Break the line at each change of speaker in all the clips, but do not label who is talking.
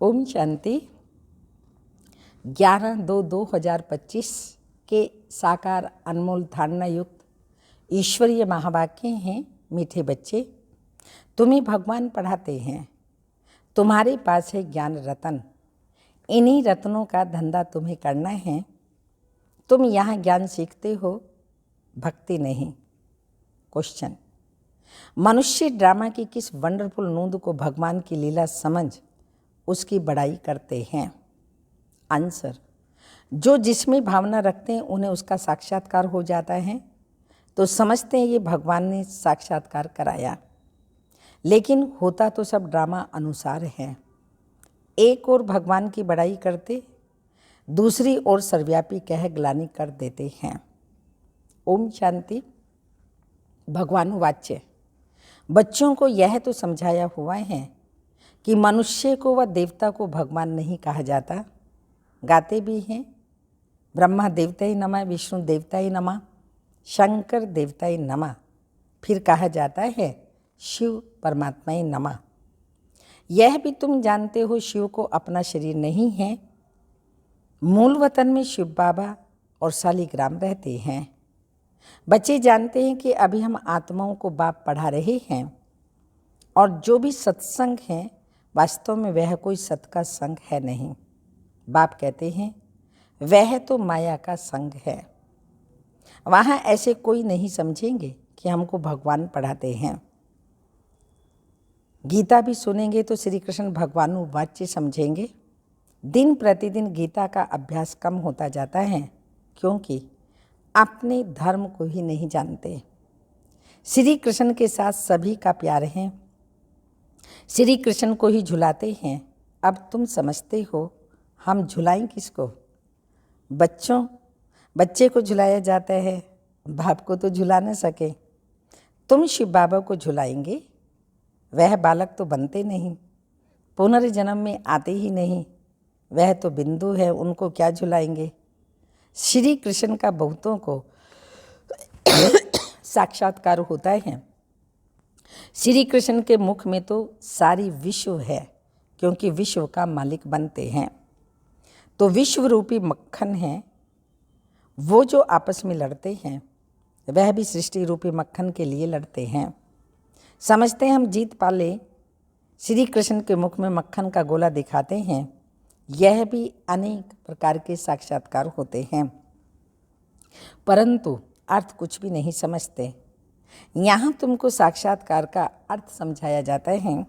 ओम शांति। 11/2/2025 के साकार अनमोल धारणा युक्त ईश्वरीय महावाक्य हैं। मीठे बच्चे, तुम्हें भगवान पढ़ाते हैं। तुम्हारे पास है ज्ञान रतन। इन्हीं रत्नों का धंधा तुम्हें करना है। तुम यहाँ ज्ञान सीखते हो, भक्ति नहीं। क्वेश्चन: मनुष्य ड्रामा की किस वंडरफुल नूंद को भगवान की लीला समझ उसकी बड़ाई करते हैं? आंसर: जो जिसमें भावना रखते हैं उन्हें उसका साक्षात्कार हो जाता है, तो समझते हैं ये भगवान ने साक्षात्कार कराया। लेकिन होता तो सब ड्रामा अनुसार है। एक ओर भगवान की बड़ाई करते, दूसरी ओर सर्वव्यापी कह ग्लानि कर देते हैं। ओम शांति। भगवान वाच्य: बच्चों को यह तो समझाया हुआ है कि मनुष्य को व देवता को भगवान नहीं कहा जाता। गाते भी हैं, ब्रह्मा देवताय नमः, विष्णु देवताय नमः, शंकर देवताय नमः। फिर कहा जाता है शिव परमात्माय नमः। यह भी तुम जानते हो शिव को अपना शरीर नहीं है। मूल वतन में शिव बाबा और शालिग्राम रहते हैं। बच्चे जानते हैं कि अभी हम आत्माओं को बाप पढ़ा रहे हैं, और जो भी सत्संग है वास्तव में वह कोई सत का संग है नहीं। बाप कहते हैं वह तो माया का संग है। वहाँ ऐसे कोई नहीं समझेंगे कि हमको भगवान पढ़ाते हैं। गीता भी सुनेंगे तो श्री कृष्ण भगवानु वाच्य समझेंगे। दिन प्रतिदिन गीता का अभ्यास कम होता जाता है, क्योंकि अपने धर्म को ही नहीं जानते। श्री कृष्ण के साथ सभी का प्यार है, श्री कृष्ण को ही झुलाते हैं। अब तुम समझते हो हम झुलाएं किसको? बच्चे को झुलाया जाता है, बाप को तो झुला न सके। तुम शिव बाबा को झुलाएंगे, वह बालक तो बनते नहीं, पुनर्जन्म में आते ही नहीं। वह तो बिंदु है, उनको क्या झुलाएंगे? श्री कृष्ण का बहुतों को साक्षात्कार होता है। श्री कृष्ण के मुख में तो सारी विश्व है, क्योंकि विश्व का मालिक बनते हैं। तो विश्व रूपी मक्खन है। वो जो आपस में लड़ते हैं वह भी सृष्टि रूपी मक्खन के लिए लड़ते हैं। समझते हैं हम जीत पाले। श्री कृष्ण के मुख में मक्खन का गोला दिखाते हैं। यह भी अनेक प्रकार के साक्षात्कार होते हैं, परंतु अर्थ कुछ भी नहीं समझते। यहाँ तुमको साक्षात्कार का अर्थ समझाया जाता है।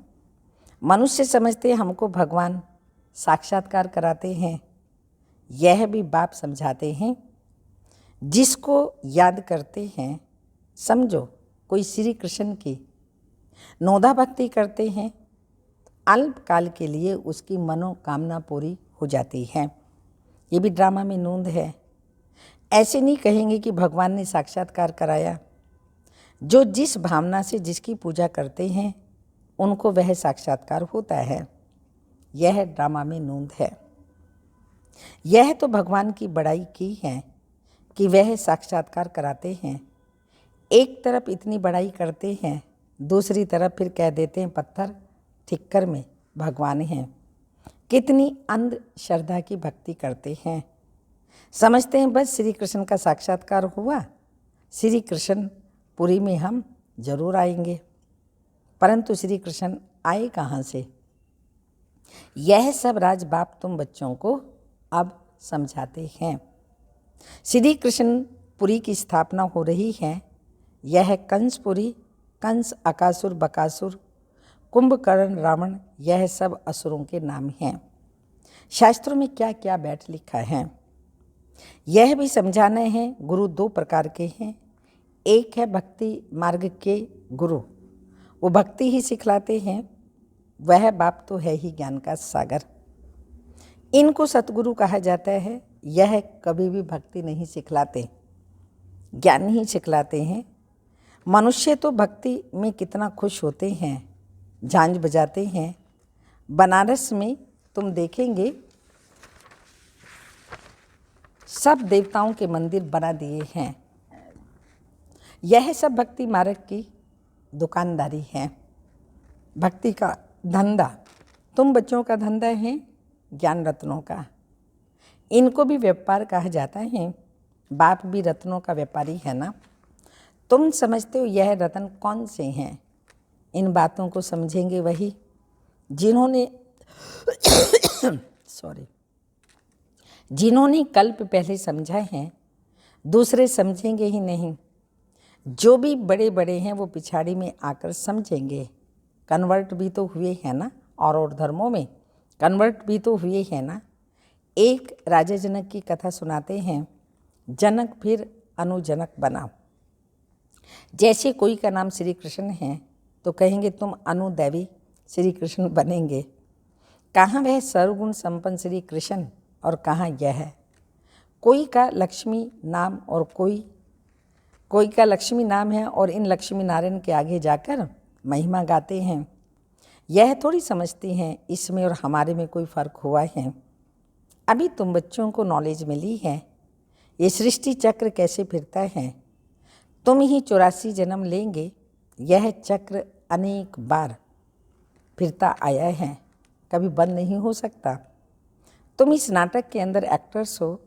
मनुष्य समझते हमको भगवान साक्षात्कार कराते हैं। यह भी बाप समझाते हैं। जिसको याद करते हैं, समझो कोई श्री कृष्ण की नोदा भक्ति करते हैं, अल्पकाल के लिए उसकी मनोकामना पूरी हो जाती है। ये भी ड्रामा में नूंद है। ऐसे नहीं कहेंगे कि भगवान ने साक्षात्कार कराया। जो जिस भावना से जिसकी पूजा करते हैं उनको वह साक्षात्कार होता है। यह ड्रामा में नूंद है। यह तो भगवान की बड़ाई की है कि वह साक्षात्कार कराते हैं। एक तरफ इतनी बड़ाई करते हैं, दूसरी तरफ फिर कह देते हैं पत्थर ठिक्कर में भगवान हैं। कितनी अंध श्रद्धा की भक्ति करते हैं। समझते हैं बस श्री कृष्ण का साक्षात्कार हुआ, श्री कृष्ण पुरी में हम जरूर आएंगे। परंतु श्री कृष्ण आए कहाँ से? यह सब राज बाप तुम बच्चों को अब समझाते हैं। श्री कृष्ण पुरी की स्थापना हो रही है। यह कंसपुरी, कंस, अकासुर, बकासुर, कुंभकर्ण, रावण, यह सब असुरों के नाम हैं। शास्त्रों में क्या क्या बैठ लिखा है यह भी समझाना है। गुरु दो प्रकार के हैं। एक है भक्ति मार्ग के गुरु, वो भक्ति ही सिखलाते हैं। वह बाप तो है ही ज्ञान का सागर। इनको सतगुरु कहा जाता है। यह कभी भी भक्ति नहीं सिखलाते, ज्ञान ही सिखलाते हैं। मनुष्य तो भक्ति में कितना खुश होते हैं, झांझ बजाते हैं। बनारस में तुम देखेंगे सब देवताओं के मंदिर बना दिए हैं। यह सब भक्ति मार्ग की दुकानदारी है, भक्ति का धंधा। तुम बच्चों का धंधा है ज्ञान रत्नों का। इनको भी व्यापार कहा जाता है। बाप भी रत्नों का व्यापारी है ना। तुम समझते हो यह रत्न कौन से हैं? इन बातों को समझेंगे वही जिन्होंने जिन्होंने कल्प पहले समझा है, दूसरे समझेंगे ही नहीं। जो भी बड़े बड़े हैं वो पिछाड़ी में आकर समझेंगे। कन्वर्ट भी तो हुए हैं ना, और धर्मों में कन्वर्ट भी तो हुए हैं ना। एक राजा जनक की कथा सुनाते हैं। जनक फिर अनुजनक बना। जैसे कोई का नाम श्री कृष्ण है तो कहेंगे तुम अनुदैवी श्री कृष्ण बनेंगे। कहाँ वह सर्वगुण संपन्न श्री कृष्ण और कहाँ यह है। कोई का लक्ष्मी नाम और कोई का लक्ष्मी नाम है और इन लक्ष्मी नारायण के आगे जाकर महिमा गाते हैं। यह थोड़ी समझती हैं इसमें और हमारे में कोई फ़र्क हुआ है। अभी तुम बच्चों को नॉलेज मिली है ये सृष्टि चक्र कैसे फिरता है। तुम ही 84 जन्म लेंगे। यह चक्र अनेक बार फिरता आया है, कभी बंद नहीं हो सकता। तुम इस नाटक के अंदर एक्टर्स हो।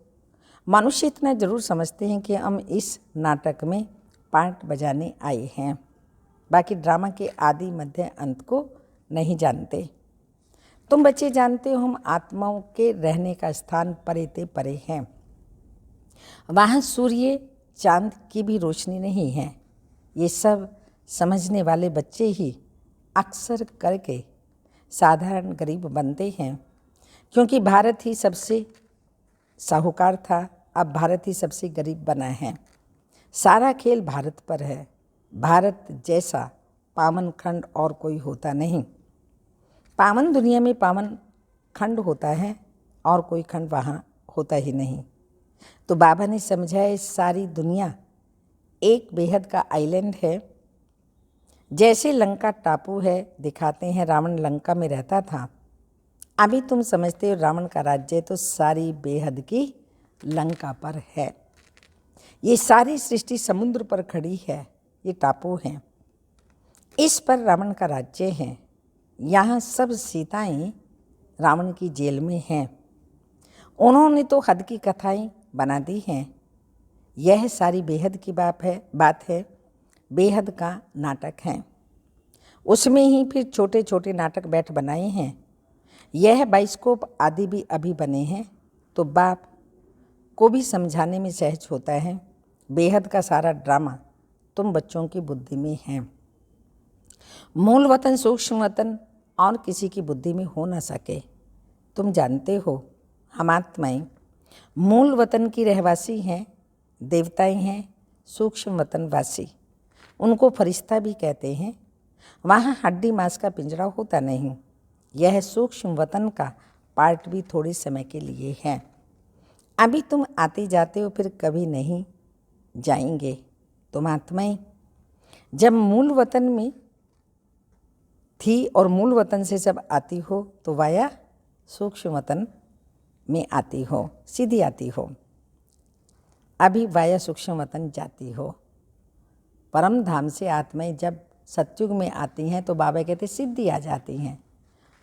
मनुष्य इतना जरूर समझते हैं कि हम इस नाटक में पार्ट बजाने आए हैं, बाकी ड्रामा के आदि मध्य अंत को नहीं जानते। तुम बच्चे जानते हो हम आत्माओं के रहने का स्थान परे ते परे हैं। वहाँ सूर्य चांद की भी रोशनी नहीं है। ये सब समझने वाले बच्चे ही अक्सर करके साधारण गरीब बनते हैं, क्योंकि भारत ही सबसे साहूकार था, अब भारत ही सबसे गरीब बना है। सारा खेल भारत पर है। भारत जैसा पावन खंड और कोई होता नहीं। पावन दुनिया में पावन खंड होता है और कोई खंड वहाँ होता ही नहीं। तो बाबा ने समझाया सारी दुनिया एक बेहद का आइलैंड है। जैसे लंका टापू है, दिखाते हैं रावण लंका में रहता था। अभी तुम समझते हो रावण का राज्य तो सारी बेहद की लंका पर है। ये सारी सृष्टि समुद्र पर खड़ी है, ये टापू हैं, इस पर रावण का राज्य है। यहाँ सब सीताएं रावण की जेल में हैं। उन्होंने तो हद की कथाएं बना दी हैं। यह सारी बेहद की बात है। बेहद का नाटक है, उसमें ही फिर छोटे छोटे नाटक बैठ बनाए हैं। यह बाइस्कोप आदि भी अभी बने हैं, तो बाप को भी समझाने में सहज होता है। बेहद का सारा ड्रामा तुम बच्चों की बुद्धि में है। मूल वतन सूक्ष्म वतन और किसी की बुद्धि में हो ना सके। तुम जानते हो हम आत्माएं मूल वतन की रहवासी हैं, देवताएं हैं सूक्ष्म वतनवासी। उनको फरिश्ता भी कहते हैं। वहाँ हड्डी मांस का पिंजरा होता नहीं। यह सूक्ष्म वतन का पार्ट भी थोड़े समय के लिए है। अभी तुम आते जाते हो, फिर कभी नहीं जाएंगे। तुम आत्माएं जब मूल वतन में थी और मूल वतन से जब आती हो तो वाया सूक्ष्म वतन में आती हो, सीधी आती हो। अभी वाया सूक्ष्म वतन जाती हो। परम धाम से आत्माएं जब सतयुग में आती हैं तो बाबा कहते सिद्धि आ जाती हैं।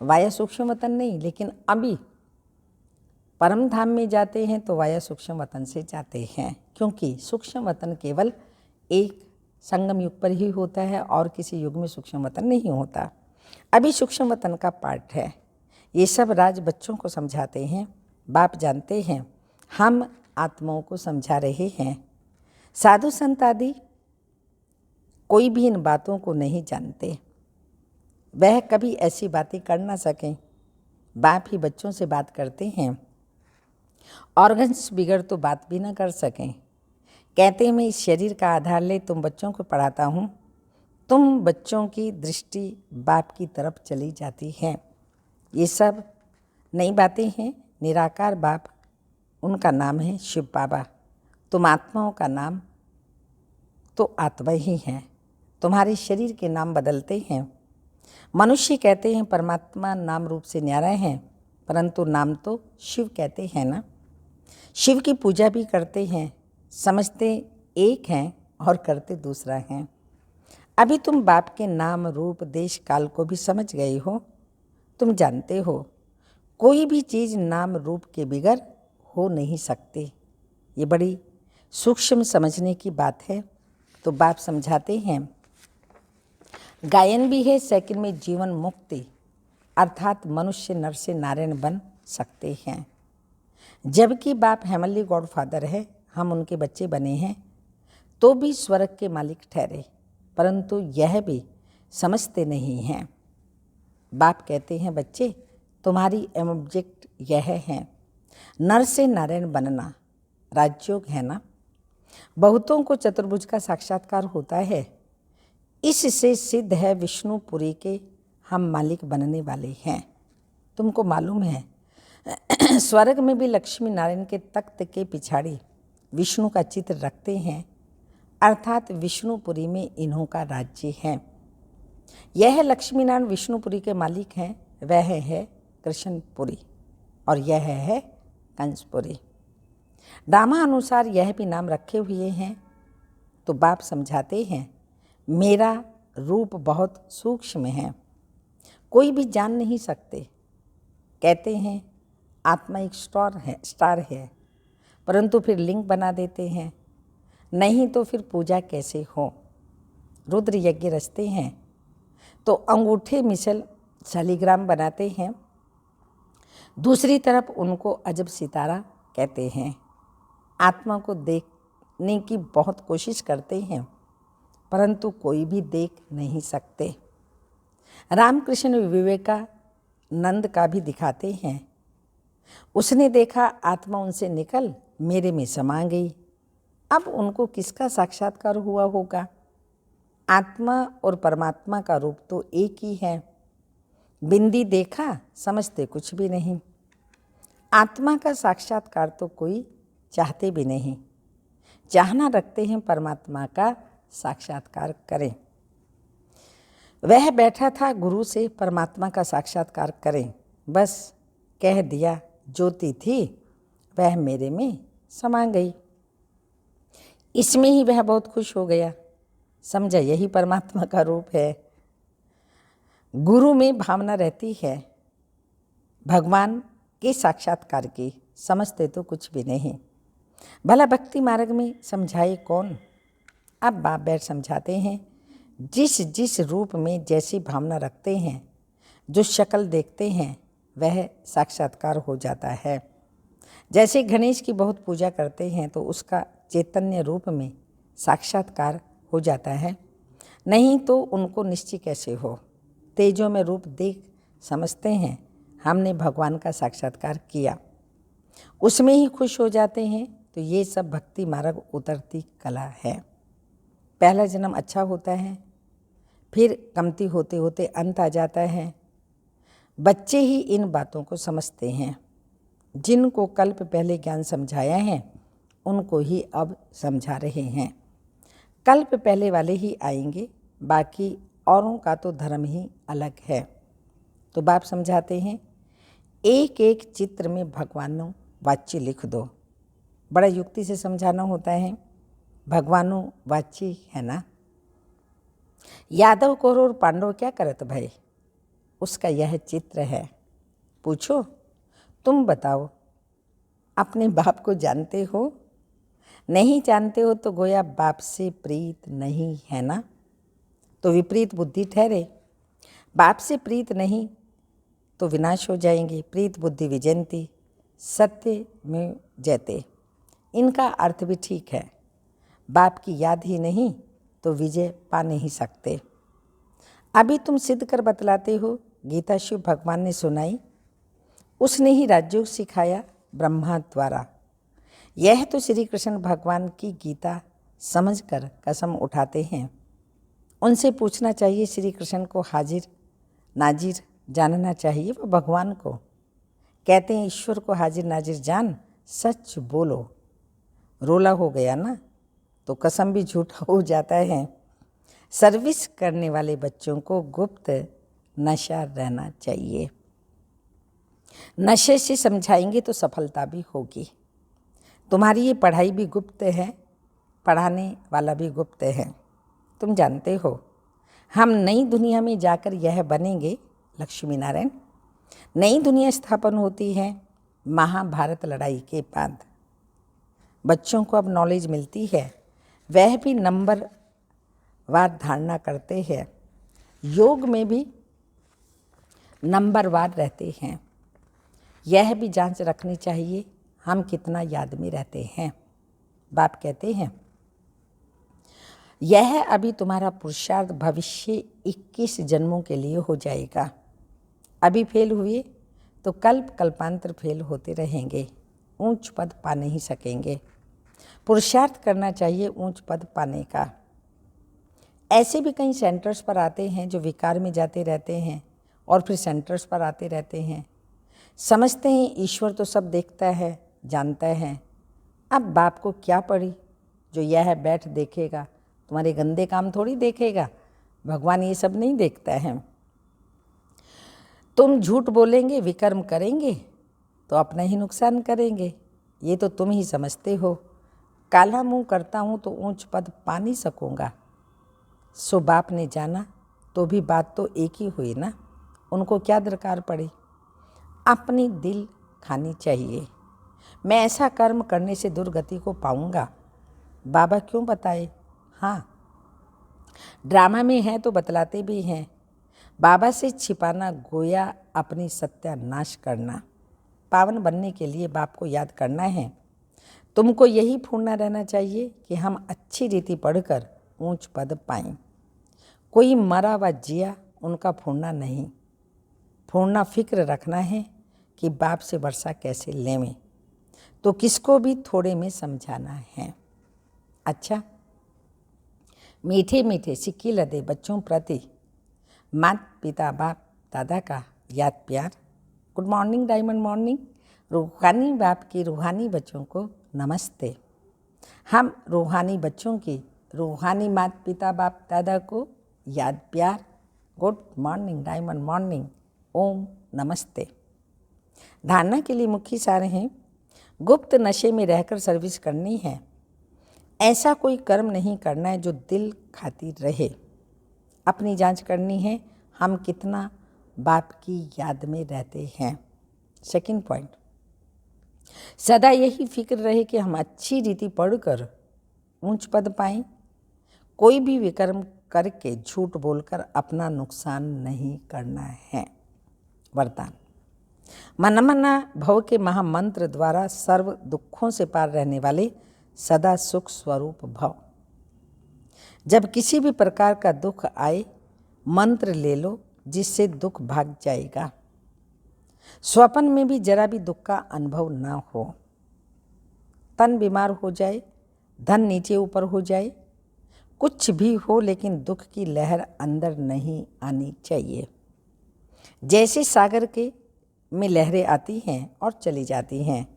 वाया सूक्ष्म वतन नहीं, लेकिन अभी परम धाम में जाते हैं तो वाया सूक्ष्म वतन से जाते हैं, क्योंकि सूक्ष्म वतन केवल एक संगम युग पर ही होता है और किसी युग में सूक्ष्म वतन नहीं होता। अभी सूक्ष्म वतन का पार्ट है। ये सब राज बच्चों को समझाते हैं। बाप जानते हैं हम आत्माओं को समझा रहे हैं। साधु संत आदि कोई भी इन बातों को नहीं जानते। वह कभी ऐसी बातें कर ना सकें। बाप ही बच्चों से बात करते हैं। ऑर्गन्स बिगड़ तो बात भी ना कर सकें। कहते हैं मैं इस शरीर का आधार ले तुम बच्चों को पढ़ाता हूँ। तुम बच्चों की दृष्टि बाप की तरफ चली जाती है। ये सब नई बातें हैं। निराकार बाप, उनका नाम है शिव बाबा। तुम आत्माओं का नाम तो आत्मा ही हैं। तुम्हारे शरीर के नाम बदलते हैं। मनुष्य कहते हैं परमात्मा नाम रूप से न्यारा है, परंतु नाम तो शिव कहते हैं ना। शिव की पूजा भी करते हैं, समझते एक हैं और करते दूसरा हैं। अभी तुम बाप के नाम रूप देश काल को भी समझ गए हो। तुम जानते हो कोई भी चीज़ नाम रूप के बिगर हो नहीं सकती। ये बड़ी सूक्ष्म समझने की बात है। तो बाप समझाते हैं, गायन भी है सेकंड में जीवन मुक्ति, अर्थात मनुष्य नर से नारायण बन सकते हैं। जबकि बाप हेमनली गॉडफादर है, हम उनके बच्चे बने हैं, तो भी स्वर्ग के मालिक ठहरे, परंतु यह भी समझते नहीं हैं। बाप कहते हैं, बच्चे तुम्हारी ऑब्जेक्ट यह है, नर से नारायण बनना, राजयोग है ना। बहुतों को चतुर्भुज का साक्षात्कार होता है, इससे सिद्ध है विष्णुपुरी के हम मालिक बनने वाले हैं। तुमको मालूम है स्वर्ग में भी लक्ष्मी नारायण के तख्त के पिछाड़ी विष्णु का चित्र रखते हैं, अर्थात विष्णुपुरी में इन्हों का राज्य है। यह लक्ष्मी नारायण विष्णुपुरी के मालिक हैं, वह है कृष्णपुरी और यह है कंसपुरी। ड्रामा अनुसार यह भी नाम रखे हुए हैं। तो बाप समझाते हैं, मेरा रूप बहुत सूक्ष्म है, कोई भी जान नहीं सकते। कहते हैं आत्मा एक स्टार है, परंतु फिर लिंग बना देते हैं, नहीं तो फिर पूजा कैसे हो। रुद्र यज्ञ रचते हैं तो अंगूठे मिसल शालिग्राम बनाते हैं, दूसरी तरफ उनको अजब सितारा कहते हैं। आत्मा को देखने की बहुत कोशिश करते हैं, परंतु कोई भी देख नहीं सकते। रामकृष्ण विवेकानंद का भी दिखाते हैं, उसने देखा आत्मा उनसे निकल मेरे में समा गई। अब उनको किसका साक्षात्कार हुआ होगा? आत्मा और परमात्मा का रूप तो एक ही है। बिंदी देखा, समझते कुछ भी नहीं। आत्मा का साक्षात्कार तो कोई चाहते भी नहीं, चाहना रखते हैं परमात्मा का साक्षात्कार करें। वह बैठा था गुरु से परमात्मा का साक्षात्कार करें, बस कह दिया ज्योति थी वह मेरे में समा गई। इसमें ही वह बहुत खुश हो गया, समझा यही परमात्मा का रूप है। गुरु में भावना रहती है भगवान के साक्षात्कार की, समझते तो कुछ भी नहीं। भला भक्ति मार्ग में समझाए कौन? अब बाप बैठ समझाते हैं, जिस जिस रूप में जैसी भावना रखते हैं, जो शक्ल देखते हैं, वह साक्षात्कार हो जाता है। जैसे गणेश की बहुत पूजा करते हैं तो उसका चैतन्य रूप में साक्षात्कार हो जाता है, नहीं तो उनको निश्चय कैसे हो। तेजों में रूप देख समझते हैं हमने भगवान का साक्षात्कार किया, उसमें ही खुश हो जाते हैं। तो ये सब भक्ति मार्ग उतरती कला है। पहला जन्म अच्छा होता है, फिर कमती होते होते अंत आ जाता है। बच्चे ही इन बातों को समझते हैं, जिनको कल्प पहले ज्ञान समझाया है उनको ही अब समझा रहे हैं। कल्प पहले वाले ही आएंगे, बाकी औरों का तो धर्म ही अलग है। तो बाप समझाते हैं, एक एक चित्र में भगवानों वाच्य लिख दो। बड़ा युक्ति से समझाना होता है, भगवानों वाच्य है ना। यादव कौरव और पांडव क्या करत भाई, उसका यह चित्र है। पूछो तुम बताओ, अपने बाप को जानते हो? नहीं जानते हो तो गोया बाप से प्रीत नहीं है ना, तो विपरीत बुद्धि ठहरे। बाप से प्रीत नहीं तो विनाश हो जाएंगे। प्रीत बुद्धि विजयंती सत्य में जयते, इनका अर्थ भी ठीक है। बाप की याद ही नहीं तो विजय पा नहीं सकते। अभी तुम सिद्ध कर बतलाते हो, गीता शिव भगवान ने सुनाई, उसने ही राजयोग सिखाया ब्रह्मा द्वारा। यह तो श्री कृष्ण भगवान की गीता समझकर कसम उठाते हैं। उनसे पूछना चाहिए, श्री कृष्ण को हाजिर नाजिर जानना चाहिए व भगवान को। कहते हैं ईश्वर को हाजिर नाजिर जान, सच बोलो। रोला हो गया ना तो कसम भी झूठा हो जाता है। सर्विस करने वाले बच्चों को गुप्त नशा रहना चाहिए। नशे से समझाएंगे तो सफलता भी होगी। तुम्हारी ये पढ़ाई भी गुप्त है, पढ़ाने वाला भी गुप्त है। तुम जानते हो हम नई दुनिया में जाकर यह बनेंगे लक्ष्मी नारायण, नई दुनिया स्थापन होती है महाभारत लड़ाई के बाद। बच्चों को अब नॉलेज मिलती है, वह भी नंबर वार धारणा करते हैं, योग में भी नंबरवार रहते हैं। यह भी जांच रखनी चाहिए हम कितना याद में रहते हैं। बाप कहते हैं यह अभी तुम्हारा पुरुषार्थ भविष्य 21 जन्मों के लिए हो जाएगा। अभी फेल हुए तो कल्पांतर फेल होते रहेंगे, ऊंच पद पा नहीं सकेंगे। पुरुषार्थ करना चाहिए ऊंच पद पाने का। ऐसे भी कई सेंटर्स पर आते हैं जो विकार में जाते रहते हैं और फिर सेंटर्स पर आते रहते हैं। समझते हैं ईश्वर तो सब देखता है, जानता है। अब बाप को क्या पड़ी जो यह बैठ देखेगा, तुम्हारे गंदे काम थोड़ी देखेगा। भगवान ये सब नहीं देखता है। तुम झूठ बोलेंगे, विकर्म करेंगे तो अपना ही नुकसान करेंगे, ये तो तुम ही समझते हो। काला मुंह करता हूँ तो ऊंच पद पा नहीं सकूँगा। सो बाप ने जाना तो भी बात तो एक ही हुई ना, उनको क्या दरकार पड़ी। अपनी दिल खानी चाहिए। मैं ऐसा कर्म करने से दुर्गति को पाऊंगा, बाबा क्यों बताए। हाँ, ड्रामा में है तो बतलाते भी हैं। बाबा से छिपाना गोया अपनी सत्यानाश करना। पावन बनने के लिए बाप को याद करना है। तुमको यही फूलना रहना चाहिए कि हम अच्छी रीति पढ़कर ऊंच पद पाएं। कोई मरा व जिया उनका फूलना नहीं, फूलना फिक्र रखना है कि बाप से वर्षा कैसे लेवें, तो किसको भी थोड़े में समझाना है। अच्छा, मीठे मीठे सिक्की लदे बच्चों प्रति माता पिता बाप दादा का याद प्यार। Good morning diamond morning. रूहानी बाप की रूहानी बच्चों को नमस्ते। हम रूहानी बच्चों की रूहानी माता पिता बाप दादा को याद प्यार। Good morning diamond morning. Om नमस्ते। धारणा के लिए मुख्य सार हैं, गुप्त नशे में रहकर सर्विस करनी है। ऐसा कोई कर्म नहीं करना है जो दिल खाती रहे। अपनी जांच करनी है हम कितना बाप की याद में रहते हैं। सेकंड पॉइंट, सदा यही फिक्र रहे कि हम अच्छी रीति पढ़कर ऊंच पद पाएं। कोई भी विकर्म करके झूठ बोलकर अपना नुकसान नहीं करना है। वरदान, मनमना भव के महामंत्र द्वारा सर्व दुखों से पार रहने वाले सदा सुख स्वरूप भव। जब किसी भी प्रकार का दुख आए मंत्र ले लो जिससे दुख भाग जाएगा। स्वप्न में भी जरा भी दुख का अनुभव ना हो। तन बीमार हो जाए, धन नीचे ऊपर हो जाए, कुछ भी हो, लेकिन दुख की लहर अंदर नहीं आनी चाहिए। जैसे सागर के में लहरें आती हैं और चली जाती हैं,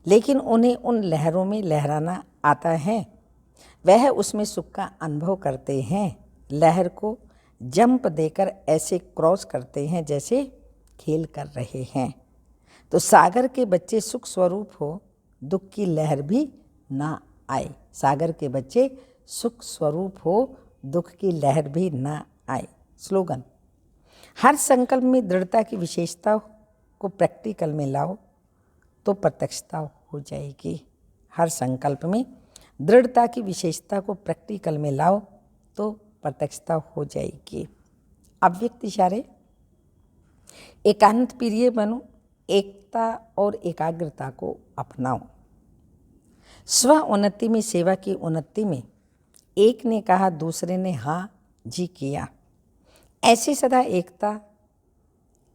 लेकिन उन्हें उन लहरों में लहराना आता है। वह उसमें सुख का अनुभव करते हैं। लहर को जंप देकर ऐसे क्रॉस करते हैं जैसे खेल कर रहे हैं। तो सागर के बच्चे सुख स्वरूप हो, दुख की लहर भी ना आए। सागर के बच्चे सुख स्वरूप हो, दुख की लहर भी ना आए। स्लोगन, हर संकल्प में दृढ़ता की विशेषता को प्रैक्टिकल में लाओ तो प्रत्यक्षता हो जाएगी। हर संकल्प में दृढ़ता की विशेषता को प्रैक्टिकल में लाओ तो प्रत्यक्षता हो जाएगी। अव्यक्त इशारे, एकांत प्रिय बनो, एकता और एकाग्रता को अपनाओ। स्व उन्नति में सेवा की उन्नति में एक ने कहा दूसरे ने हाँ जी किया। ऐसे सदा एकता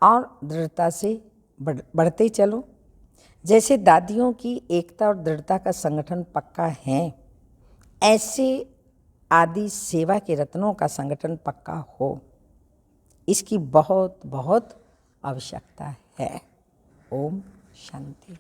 और दृढ़ता से बढ़ते चलो। जैसे दादियों की एकता और दृढ़ता का संगठन पक्का है, ऐसे आदि सेवा के रत्नों का संगठन पक्का हो। इसकी बहुत बहुत आवश्यकता है। ओम शांति।